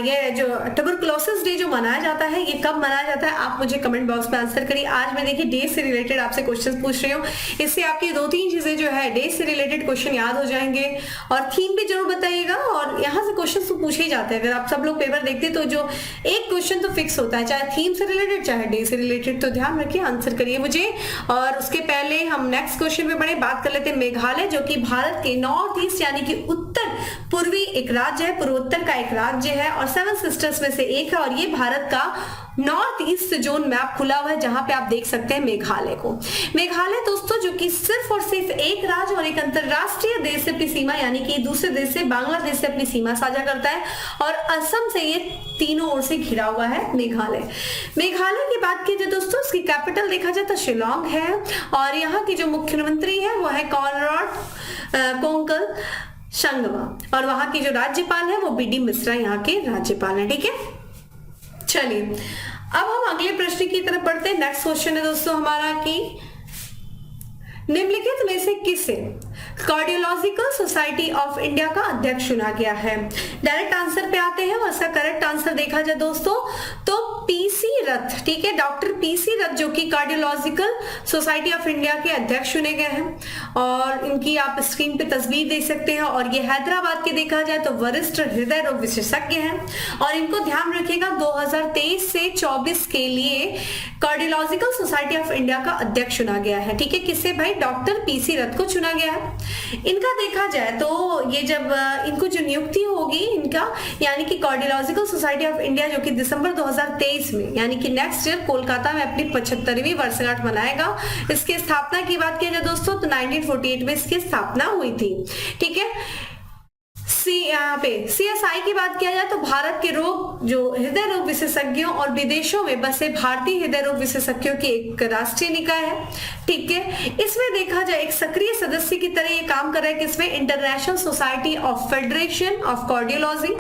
Speaker 1: ये जो ट्यूबरकुलोसिस डे जो मनाया जाता है ये कब मनाया जाता है, आप मुझे कमेंट बॉक्स में आंसर करिए। आज मैं देखिए डे से रिलेटेड आपसे क्वेश्चन पूछ रही हूँ, इससे आप आपकी 2-3 चीजें जो है डे से रिलेटेड क्वेश्चन याद हो जाएंगे। और थीम भी जरूर बताइएगा, और यहाँ से क्वेश्चन तो पूछे ही जाते हैं। अगर आप सब लोग पेपर देखते तो जो एक क्वेश्चन तो फिक्स होता है, चाहे थीम से रिलेटेड चाहे डे से रिलेटेड, तो ध्यान रखिए, आंसर करिए मुझे। और उसके पहले हम नेक्स्ट क्वेश्चन पे बढ़े, बात कर लेते हैं मेघालय, जो कि भारत के नॉर्थ ईस्ट यानी कि उत्तर पूर्वी एक राज्य है, पूर्वोत्तर का एक राज्य है और 7 सिस्टर्स में से एक है। और ये भारत का नॉर्थ ईस्ट जोन मैप खुला हुआ है, जहां पे आप देख सकते हैं मेघालय को। मेघालय दोस्तों जो कि सिर्फ और सिर्फ एक राज्य और एक अंतरराष्ट्रीय देश से अपनी सीमा यानी कि दूसरे देश से बांग्लादेश से अपनी सीमा साझा करता है, और असम से ये तीनों ओर से घिरा हुआ है मेघालय। मेघालय की बात की जाए दोस्तों, इसकी कैपिटल देखा जाए तो शिलोंग है, और यहाँ की जो मुख्यमंत्री है वो है कॉनराड कोंकल संगमा, और वहां की जो राज्यपाल है वो बीडी मिश्रा यहाँ के राज्यपाल है। ठीक है, चलिए अब हम अगले प्रश्न की तरफ बढ़ते हैं। नेक्स्ट क्वेश्चन है दोस्तों हमारा कि निम्नलिखित में से किसे कार्डियोलॉजिकल सोसाइटी ऑफ इंडिया का अध्यक्ष चुना गया है? डायरेक्ट आंसर पे आते हैं, और इसका करेक्ट आंसर देखा जाए दोस्तों तो पीसी रथ। ठीक है, डॉक्टर पीसी रथ जो कि कार्डियोलॉजिकल सोसाइटी ऑफ इंडिया के अध्यक्ष चुने गए हैं, और इनकी आप स्क्रीन पे तस्वीर देख सकते हैं। और ये हैदराबाद के देखा जाए तो वरिष्ठ हृदय रोग विशेषज्ञ हैं, और इनको ध्यान रखिएगा 2023 से 24 के लिए कार्डियोलॉजिकल सोसाइटी ऑफ इंडिया का अध्यक्ष चुना गया है। ठीक है, किससे भाई? डॉक्टर पीसी रथ को चुना गया है। इनका देखा जाए तो ये जब इनको जो नियुक्ति होगी इनका यानी कि कार्डियोलॉजिकल सोसाइटी ऑफ इंडिया जो कि दिसंबर 2023 में यानी कि नेक्स्ट ईयर कोलकाता में अपनी 75वीं वर्षगांठ मनाएगा। इसकी स्थापना की बात की जाए दोस्तों तो 1948 में इसकी स्थापना हुई थी। ठीक है, यहाँ पे CSI की बात किया जाए तो भारत के रोग जो हृदय रोग विशेषज्ञों और विदेशों में बसे भारतीय हृदय रोग विशेषज्ञों की एक राष्ट्रीय निकाय है। ठीक है, इसमें देखा जाए एक सक्रिय सदस्य की तरह ये काम कर रहा है, किसमें? International society of federation of cardiology,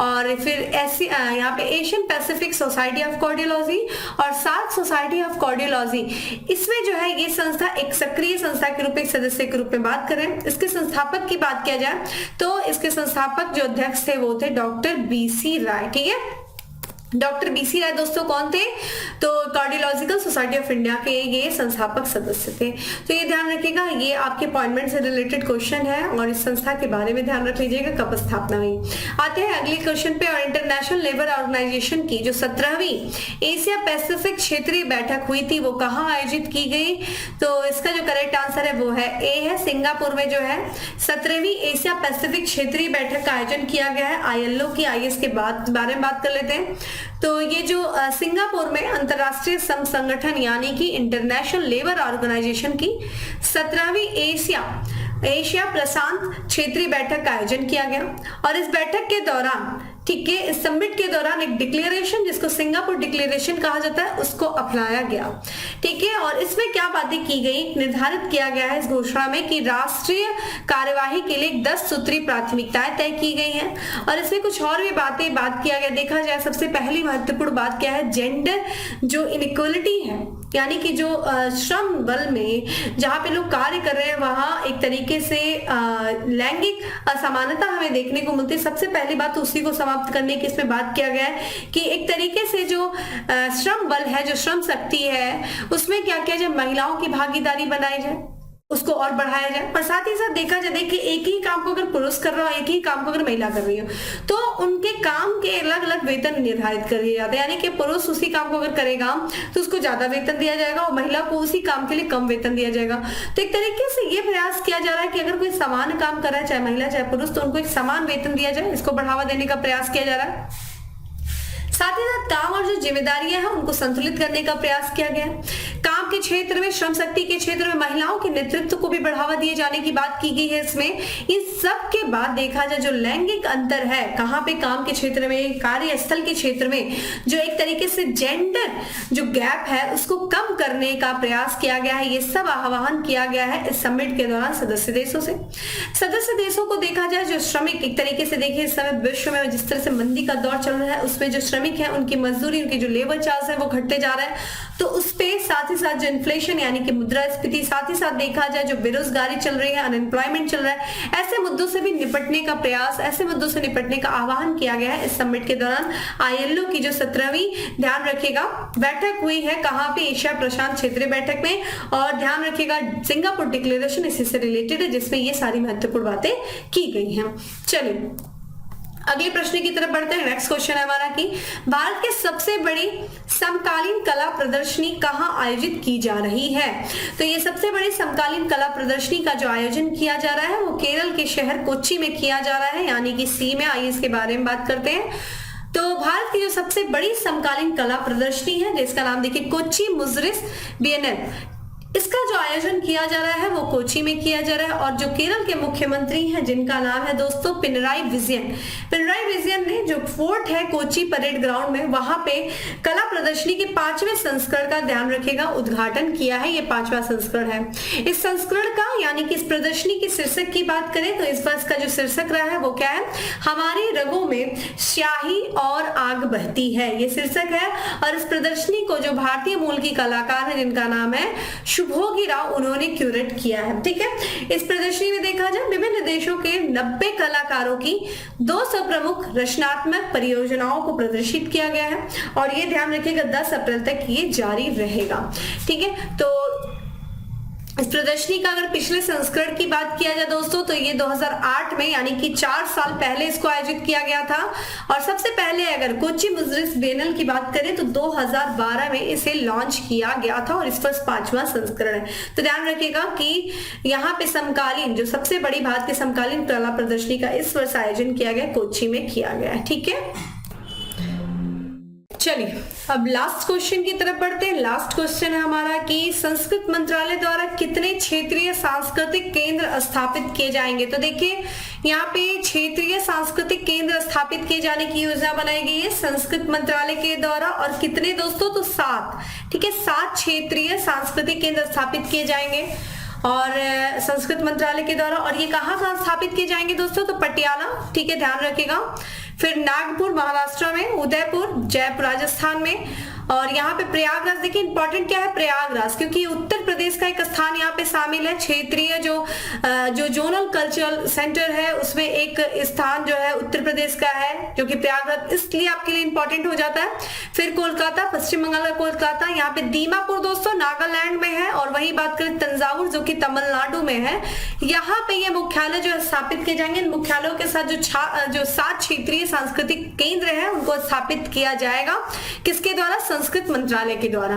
Speaker 1: और फिर यहाँ पे Asian Pacific society of cardiology और सार्क सोसाइटी ऑफ कार्डियोलॉजी। इसमें जो है ये संस्था एक सक्रिय संस्था के रूप में, एक सदस्य के रूप में बात करें। इसके संस्थापक की बात किया जाए तो इसके संस्थापक जो अध्यक्ष थे वो थे डॉक्टर बीसी राय। ठीक है, डॉक्टर बीसी राय दोस्तों कौन थे? तो कार्डियोलॉजिकल सोसाइटी ऑफ इंडिया के ये संस्थापक सदस्य थे। तो ये ध्यान रखिएगा, ये आपके अपॉइंटमेंट से रिलेटेड क्वेश्चन है, और इस संस्था के बारे में ध्यान रख लीजिएगा कब स्थापना हुई। आते हैं अगले क्वेश्चन पे, और इंटरनेशनल लेबर ऑर्गेनाइजेशन की जो 17वीं एशिया पैसिफिक क्षेत्रीय बैठक हुई थी वो कहाँ आयोजित की गई? तो इसका जो करेक्ट आंसर है वो है ए है, सिंगापुर में जो है 17वीं एशिया पैसिफिक क्षेत्रीय बैठक का आयोजन किया गया है। ILO की IS के बारे में बात कर लेते हैं। तो ये जो सिंगापुर में अंतरराष्ट्रीय श्रम संगठन यानी कि इंटरनेशनल लेबर ऑर्गेनाइजेशन की 17वीं एशिया प्रशांत क्षेत्रीय बैठक का आयोजन किया गया, और इस बैठक के दौरान ठीक है, इस समिट के दौरान एक डिक्लेरेशन जिसको सिंगापुर डिक्लेरेशन कहा जाता है उसको अपनाया गया। ठीक है, और इसमें क्या बातें की गई? निर्धारित किया गया है इस घोषणा में कि राष्ट्रीय कार्यवाही के लिए 10 सूत्री प्राथमिकताएं तय की गई हैं, और इसमें कुछ और भी बात किया गया। देखा जाए सबसे पहली महत्वपूर्ण बात क्या है? जेंडर जो इनइक्वलिटी है यानी कि जो श्रम बल में जहां पे लोग कार्य कर रहे हैं वहां एक तरीके से लैंगिक असमानता हमें देखने को मिलती है। सबसे पहली बात उसी को समाप्त करने की इसमें बात किया गया है कि एक तरीके से जो श्रम बल है, जो श्रम शक्ति है, उसमें क्या किया जाए? महिलाओं की भागीदारी बनाई जाए, उसको और बढ़ाया जाए। और साथ ही साथ देखा जाए देखिए एक ही काम को अगर पुरुष कर रहा हो, एक ही काम को अगर महिला कर रही हो, तो उनके काम के अलग अलग वेतन निर्धारित कर दिए जाते हैं। यानी कि पुरुष उसी काम को अगर करेगा तो उसको ज्यादा वेतन दिया जाएगा, और महिला को उसी काम के लिए कम वेतन दिया जाएगा। तो एक तरीके से ये प्रयास किया जा रहा है कि अगर कोई समान काम कर रहा है, चाहे महिला चाहे पुरुष, तो उनको एक समान वेतन दिया जाए। इसको बढ़ावा देने का प्रयास किया जा रहा है। साथ ही साथ काम और जो जिम्मेदारियां हैं उनको संतुलित करने का प्रयास किया गया। काम के क्षेत्र में, श्रम शक्ति के क्षेत्र में महिलाओं के नेतृत्व को भी बढ़ावा दिए जाने की बात की गई है इसमें। इस सब के बाद देखा जाए जो लैंगिक अंतर है कहाँ पे, काम के क्षेत्र में, कार्यस्थल के क्षेत्र में, जो एक तरीके से जेंडर जो गैप है उसको कम करने का प्रयास किया गया है। ये सब आह्वान किया गया है इस समिट के दौरान सदस्य देशों से। सदस्य देशों को देखा जाए जो श्रमिक, एक तरीके से देखिए इस समय विश्व में जिस तरह से मंदी का दौर चल रहा है उसमें जो श्रमिक है उनकी मजदूरी, उनकी जो लेबर चार्ज है वो घटते जा रहा है। तो उस पे साथ ही साथ साथ जो इन्फ्लेशन यानी कि मुद्रास्फीति, साथ ही साथ देखा जाए जो बेरोजगारी चल रही है, अनएम्प्लॉयमेंट चल रहा है, ऐसे मुद्दों से भी निपटने का प्रयास, ऐसे मुद्दों से निपटने का आह्वान किया गया है इस समिट के दौरान। ILO की जो 17वीं ध्यान रखिएगा बैठक हुई है कहां पे, एशिया प्रशांत क्षेत्रीय बैठक में, और ध्यान रखिएगा सिंगापुर डिक्लेरेशन इसी से रिलेटेड है जिसमें ये सारी महत्वपूर्ण बातें की गई हैं। चलिए अगले प्रश्न की तरफ बढ़ते हैं। नेक्स्ट क्वेश्चन है हमारा कि भारत के सबसे बड़ी समकालीन कला प्रदर्शनी कहां आयोजित की जा रही है। तो ये सबसे बड़ी समकालीन कला प्रदर्शनी का जो आयोजन किया जा रहा है वो केरल के शहर कोच्चि में किया जा रहा है, यानी कि सी में। आइए इसके बारे में बात करते हैं। तो भारत की जो सबसे बड़ी समकालीन कला प्रदर्शनी है जिसका नाम देखिए कोच्चि मुजरिस बिएनेल, इसका जो आयोजन किया जा रहा है वो कोच्चि में किया जा रहा है। और जो केरल के मुख्यमंत्री हैं जिनका नाम है दोस्तों पिनराई विजयन ने जो फोर्ट है कोच्चि परेड ग्राउंड में, वहां पे कला प्रदर्शनी के 5वें संस्करण का ध्यान रखेगा उद्घाटन किया है। ये 5वां संस्करण है इस संस्करण का, यानी कि इस प्रदर्शनी की शीर्षक की बात करें तो इस वर्ष का जो शीर्षक रहा है वो क्या है, हमारी रगों में स्याही और आग बहती है, ये शीर्षक है। और इस प्रदर्शनी को जो भारतीय मूल की कलाकार है जिनका नाम है शुभोगी राव, उन्होंने क्यूरेट किया है। ठीक है, इस प्रदर्शनी में देखा जाए विभिन्न देशों के 90 कलाकारों की 200 प्रमुख रचनात्मक परियोजनाओं को प्रदर्शित किया गया है और ये ध्यान रखिएगा 10 अप्रैल तक ये जारी रहेगा। ठीक है, तो इस प्रदर्शनी का अगर पिछले संस्करण की बात किया जाए दोस्तों तो ये 2008 में यानी कि 4 साल पहले इसको आयोजित किया गया था। और सबसे पहले अगर कोच्चि मुजरिस बिएनेल की बात करें तो 2012 में इसे लॉन्च किया गया था और इस पर 5वां संस्करण है। तो ध्यान रखिएगा कि यहाँ पे समकालीन जो सबसे बड़ी भारत के समकालीन कला प्रदर्शनी का इस वर्ष आयोजन किया गया, कोच्चि में किया गया है। ठीक है, चलिए अब लास्ट क्वेश्चन की तरफ बढ़ते हैं। लास्ट क्वेश्चन है हमारा कि संस्कृत मंत्रालय द्वारा कितने क्षेत्रीय सांस्कृतिक केंद्र स्थापित किए जाएंगे। तो देखिए यहाँ पे क्षेत्रीय सांस्कृतिक केंद्र स्थापित किए जाने की योजना बनाई गई है संस्कृत मंत्रालय के द्वारा, और कितने दोस्तों, तो 7। ठीक है, 7 क्षेत्रीय सांस्कृतिक केंद्र स्थापित किए जाएंगे और संस्कृत मंत्रालय के द्वारा। और ये कहाँ स्थापित किए जाएंगे दोस्तों, तो पटियाला, ठीक है ध्यान रखिएगा, फिर नागपुर महाराष्ट्र में, उदयपुर, जयपुर राजस्थान में, और यहाँ पे प्रयागराज। देखिए इंपॉर्टेंट क्या है प्रयागराज, क्योंकि उत्तर प्रदेश का एक स्थान यहाँ पे शामिल है। क्षेत्रीय जो जोनल कल्चरल सेंटर है उसमें एक स्थान जो है उत्तर प्रदेश का है जो कि प्रयागराज, इसलिए आपके लिए इंपॉर्टेंट हो जाता है। फिर कोलकाता, पश्चिम बंगाल का कोलकाता, यहाँ पे दीमापुर दोस्तों नागालैंड में है। और वही बात करें तंजावुर जो कि तमिलनाडु में है, यहाँ पे ये मुख्यालय जो है स्थापित किए जाएंगे। इन मुख्यालयों के साथ जो 7 क्षेत्रीय सांस्कृतिक केंद्र है उनको स्थापित किया जाएगा, किसके द्वारा, संस्कृत मंत्रालय के द्वारा।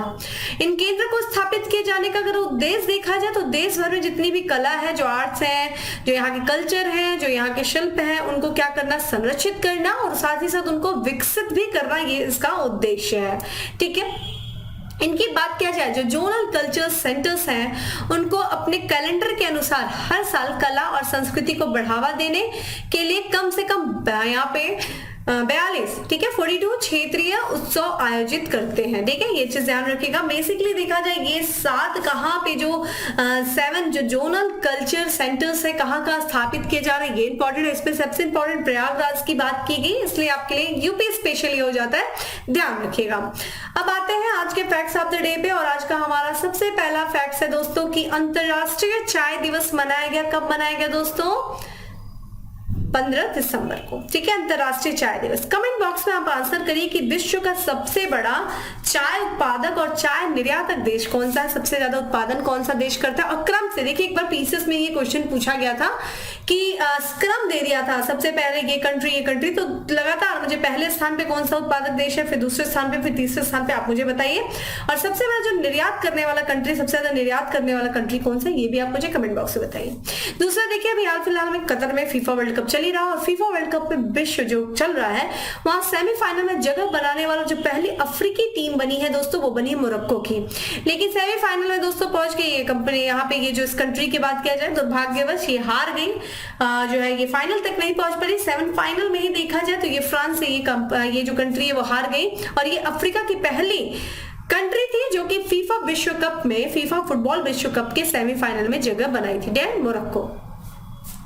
Speaker 1: इन केंद्र को स्थापित किए जाने का अगर उद्देश्य देखा जाए तो देश भर में जितनी भी कला है, जो आर्ट्स है, जो यहाँ के कल्चर है, जो यहाँ के शिल्प है, उनको क्या करना, संरक्षित करना और साथ ही साथ उनको विकसित भी करना, ये इसका उद्देश्य है। ठीक है, इनकी बात किया जाए जो जोनल कल्चर सेंटर्स हैं उनको अपने कैलेंडर के अनुसार हर साल कला और संस्कृति को बढ़ावा देने के लिए कम से कम यहाँ पे 42 ठीक है 42 क्षेत्रीय उत्सव आयोजित करते हैं। ठीक है, ये चीज ध्यान रखिएगा। बेसिकली देखा जाए ये 7 कहाँ पे जो 7 जो जोनल कल्चर सेंटर्स है कहाँ स्थापित किए जा रहे हैं, ये इंपॉर्टेंट है। इसमें सबसे इंपॉर्टेंट प्रयागराज की बात की गई, इसलिए आपके लिए यूपी स्पेशली हो जाता है, ध्यान रखिएगा। अब आते हैं आज के फैक्ट्स ऑफ द डे पे, और आज का हमारा सबसे पहला फैक्ट है दोस्तों कि अंतरराष्ट्रीय चाय दिवस मनाया गया। कब मनाया गया दोस्तों, 15 दिसंबर को। ठीक है, अंतरराष्ट्रीय चाय दिवस। कमेंट बॉक्स में आप आंसर करिए कि विश्व का सबसे बड़ा चाय उत्पादक और चाय निर्यातक देश कौन सा है, सबसे ज्यादा उत्पादन कौन सा देश करता है। और क्रम से देखिए, एक बार पीसीएस में ये क्वेश्चन पूछा गया था कि क्रम दे दिया था, सबसे पहले ये कंट्री, तो लगातार मुझे पहले स्थान पे कौन सा उत्पादक देश है, फिर दूसरे स्थान पे, फिर तीसरे स्थान पे, आप मुझे बताइए। और सबसे बड़ा जो निर्यात करने वाला कंट्री, सबसे ज्यादा निर्यात करने वाला कंट्री कौन सा है, ये भी आप मुझे कमेंट बॉक्स में बताइए। दूसरा देखिए, अभी हाल फिलहाल में कतर में फीफा वर्ल्ड कप चल ही रहा, और फीफा वर्ल्ड कप में विश्व जो चल रहा है वहां सेमीफाइनल में जगह बनाने वाला जो पहली अफ्रीकी टीम बनी है दोस्तों, वो बनी है मोरक्को की। लेकिन सेमीफाइनल में दोस्तों पहुंच गई ये कंपनी, यहाँ पे ये जो इस कंट्री की बात किया जाए दुर्भाग्यवश ये हार गई, जो है ये फाइनल तक नहीं पहुंच पाई। सेमीफाइनल में ही देखा जाए तो ये फ्रांस से ये जो कंट्री है वो हार गई, और ये अफ्रीका की पहली कंट्री थी जो कि फीफा विश्व कप में, फीफा फुटबॉल विश्व कप के सेमीफाइनल में जगह बनाई थी, मोरक्को।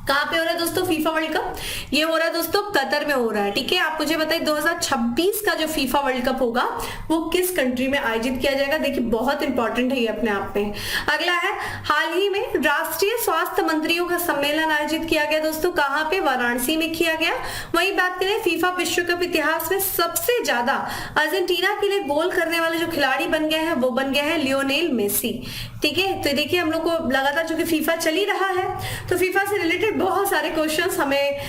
Speaker 1: कहाँ पे हो रहा है दोस्तों फीफा वर्ल्ड कप? ये हो रहा है दोस्तों कतर में हो रहा है। ठीक है, आप मुझे बताइए 2026 का जो फीफा वर्ल्ड कप होगा वो किस कंट्री में आयोजित किया जाएगा? देखिए बहुत इंपॉर्टेंट है ये अपने आप में। अगला है, हाल ही में राष्ट्रीय स्वास्थ्य मंत्रियों का सम्मेलन आयोजित किया गया दोस्तों, कहाँ पे? वाराणसी में किया गया। वहीं बात करें फीफा विश्व कप इतिहास में सबसे ज्यादा अर्जेंटीना के लिए गोल करने वाले जो खिलाड़ी बन गए हैं वो बन गया है लियोनेल मेसी। ठीक है, तो देखिए हम लोग को लगातार चूंकि फीफा चल ही रहा है तो फीफा से रिलेटेड बहुत सारे क्वेश्चंस हमें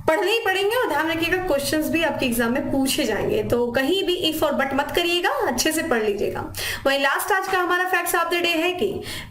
Speaker 1: पढ़ने ही पड़ेंगे और ध्यान रखिएगा क्वेश्चंस भी आपके एग्जाम में पूछे जाएंगे, तो कहीं भी इफ और बट मत करिएगा, अच्छे से पढ़ लीजिएगा। वहीं लास्ट आज का हमारा फैक्ट्स ऑफ द डे है कि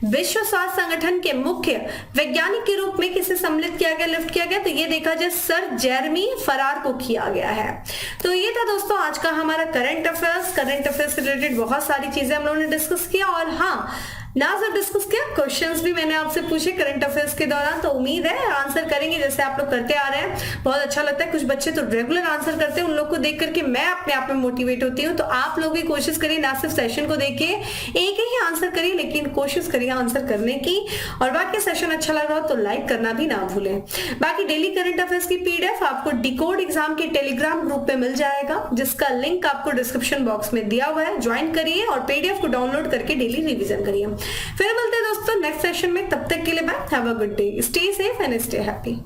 Speaker 1: विश्व स्वास्थ्य संगठन के मुख्य वैज्ञानिक के रूप में किसे सम्मिलित किया गया, लिफ्ट किया गया? तो ये देखा जाए सर जेरेमी फरार को किया गया है। तो ये था दोस्तों आज का हमारा करंट अफेयर्स से रिलेटेड बहुत सारी चीजें हम लोगों ने डिस्कस किया। और हाँ, ना सिर्फ डिस्कस किया, क्वेश्चंस भी मैंने आपसे पूछे करंट अफेयर्स के दौरान, तो उम्मीद है आंसर करेंगे जैसे आप लोग करते आ रहे हैं। बहुत अच्छा लगता है, कुछ बच्चे तो रेगुलर आंसर करते हैं, उन लोग को देख करके मैं अपने आप में मोटिवेट होती हूँ। तो आप लोग भी कोशिश करिए, ना सिर्फ सेशन को देखिए एक ही आंसर करिए, लेकिन कोशिश करिए आंसर करने की। और बाकी सेशन अच्छा लग रहा हो तो लाइक करना भी ना भूलें। बाकी डेली करंट अफेयर्स की पीडीएफ आपको डिकोड एग्जाम के टेलीग्राम ग्रुप पे मिल जाएगा, जिसका लिंक आपको डिस्क्रिप्शन बॉक्स में दिया हुआ है। ज्वाइन करिए और पीडीएफ को डाउनलोड करके डेली रिवीजन करिए। फिर मिलते हैं दोस्तों नेक्स्ट सेशन में, तब तक के लिए bye, have a good day, stay safe and stay happy.